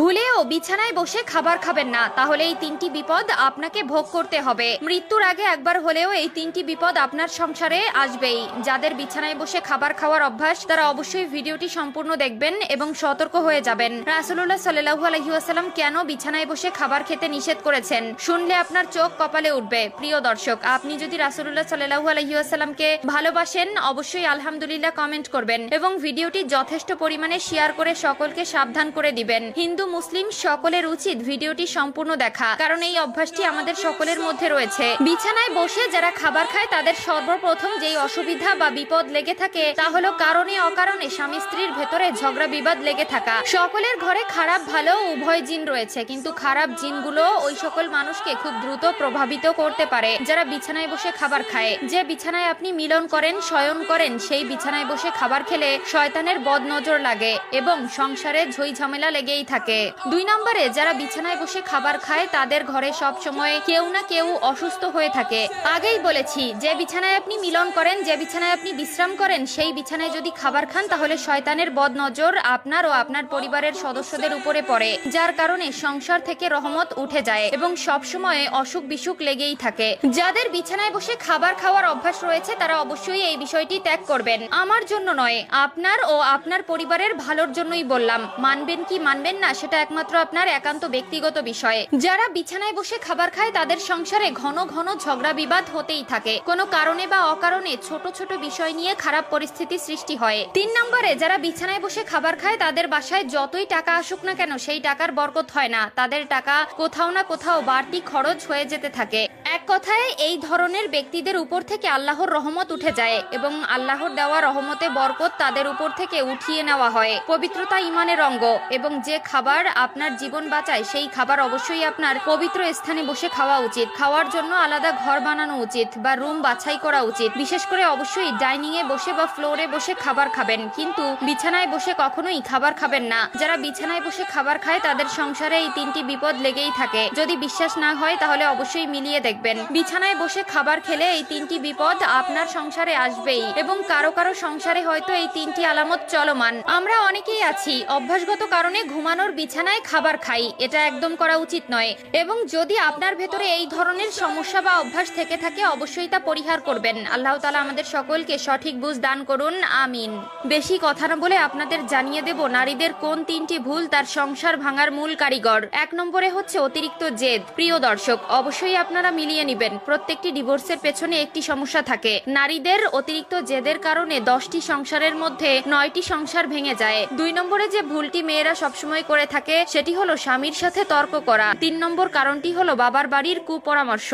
ভুলেও বিছানায় বসে খাবার খাবেন না, তাহলে এই তিনটি বিপদ আপনাকে ভোগ করতে হবে। মৃত্যুর আগে একবার হলেও এই তিনটি বিপদ আপনার সংসারে আসবেই। যাদের বিছানায় বসে খাবার খাওয়ার অভ্যাস তারা অবশ্যই ভিডিওটি সম্পূর্ণ দেখবেন এবং সতর্ক হয়ে যাবেন। রাসূলুল্লাহ সাল্লাল্লাহু আলাইহি ওয়াসাল্লাম কেন বিছানায় বসে খাবার খেতে নিষেধ করেছেন, শুনলে আপনার চোখ কপালে উঠবে। প্রিয় দর্শক, আপনি যদি রাসূলুল্লাহ সাল্লাল্লাহু আলাইহি ওয়াসাল্লামকে ভালোবাসেন অবশ্যই আলহামদুলিল্লাহ কমেন্ট করবেন এবং ভিডিওটি যথেষ্ট পরিমাণে শেয়ার করে সকলকে সাবধান করে দিবেন। হিন্দু মুসলিম সকলের উচিত ভিডিওটি সম্পূর্ণ দেখা, কারণ এই অভ্যাসটি আমাদের সকলের মধ্যে রয়েছে। বিছানায় বসে যারা খাবার খায় তাদের সর্বপ্রথম যেই অসুবিধা বা বিপদ লেগে থাকে তা হলো কারণে অকারণে স্বামী স্ত্রীর ভেতরে ঝগড়া বিবাদ লেগে থাকা। সকলের ঘরে খারাপ ভালো উভয় জিন রয়েছে, কিন্তু খারাপ জিনগুলো ওই সকল মানুষকে খুব দ্রুত প্রভাবিত করতে পারে যারা বিছানায় বসে খাবার খায়। যে বিছানায় আপনি মিলন করেন, শয়ন করেন, সেই বিছানায় বসে খাবার খেলে শয়তানের বদনজর লাগে এবং সংসারে ঝই ঝামেলা লেগেই থাকে। 2 নম্বরে যারা বিছানায় বসে খাবার খায় তাদের ঘরে সব সময় কেউ না কেউ অসুস্থ হয়ে থাকে। আগেই বলেছি, যে বিছানায় আপনি মিলন করেন, যে বিছানায় আপনি বিশ্রাম করেন, সেই বিছানায় যদি খাবার খান তাহলে শয়তানের বদনজর আপনার ও আপনার পরিবারের সদস্যদের উপরে পড়ে, যার কারণে সংসার থেকে রহমত উঠে যায় এবং সব সময় অসুখ বিসুখ লেগেই থাকে। যাদের বিছানায় বসে খাবার খাওয়ার অভ্যাস রয়েছে তারা অবশ্যই এই বিষয়টি ত্যাগ করবেন। আমার জন্য নয়, আপনার ও আপনার পরিবারের ভালোর জন্যই বললাম। মানবেন কি মানবেন না সেটা একমাত্র আপনার একান্ত ব্যক্তিগত বিষয়। যারা বিছানায় বসে খাবার খায় তাদের সংসারে ঘন ঘন ঝগড়া বিবাদ হতেই থাকে। কোনো কারণে বা অকারণে ছোট ছোট বিষয় নিয়ে খারাপ পরিস্থিতি সৃষ্টি হয়। 3 নম্বরে যারা বিছানায় বসে খাবার খায় তাদের বাসায় যতই টাকা আসুক না কেন সেই টাকার বরকত হয় না। তাদের টাকা কোথাও না কোথাও বাড়তি খরচ হয়ে যেতে থাকে। এক কথায় এই ধরনের ব্যক্তিদের উপর থেকে আল্লাহর রহমত উঠে যায় এবং আল্লাহর দেওয়া রহমতে বরকত তাদের উপর থেকে উঠিয়ে নেওয়া হয়। পবিত্রতা ইমানের অঙ্গ এবং যে খাবার আপনার জীবন বাঁচায় সেই খাবার অবশ্যই আপনার পবিত্র স্থানে বসে খাওয়া উচিত। খাওয়ার জন্য আলাদা ঘর বানানো উচিত বা রুম বাছাই করা উচিত। বিশেষ করে অবশ্যই ডাইনিং এ বসে বা ফ্লোরে বসে খাবার খাবেন, কিন্তু বিছানায় বসে কখনোই খাবার খাবেন না। যারা বিছানায় বসে খাবার খায় তাদের সংসারে এই 3টি বিপদ লেগেই থাকে। যদি বিশ্বাস না হয় তাহলে অবশ্যই মিলিয়ে দেখবেন। বিছানায় বসে খাবার খেলে এই 3টি বিপদ আপনার সংসারে আসবেই এবং কারো কারো সংসারে হয়তো এই 3টি আলামত চলমান। আমরা অনেকেই আছি অভ্যাসগত কারণে ঘুমানোর বিছানায় খাবার খাই, এটা একদম করা উচিত নয় এবং যদি আপনার ভেতরে এই ধরনের সমস্যা বা অভ্যাস থেকে থাকে অবশ্যই তা পরিহার করবেন। আল্লাহ তাআলা আমাদের সকলকে সঠিক বুঝ দান করুন, আমিন। বেশি কথা না বলে আপনাদের জানিয়ে দেব নারীদের কোন 3টি ভুল তার সংসার ভাঙার মূল কারিগর। 1 নম্বরে হচ্ছে অতিরিক্ত জেদ। প্রিয় দর্শক, অবশ্যই আপনারা মিলিয়ে নেবেন, প্রত্যেকটি ডিভোর্সের পেছনে একটি সমস্যা থাকে। নারীদের অতিরিক্ত জেদের কারণে 10টি সংসারের মধ্যে 9টি সংসার ভেঙে যায়। 2 নম্বরে যে ভুলটি মেয়েরা সবসময় করে থাকে সেটি হলো স্বামীর সাথে তর্ক করা। 3 নম্বর কারণটি হলো বাবার বাড়ির কুপরামর্শ।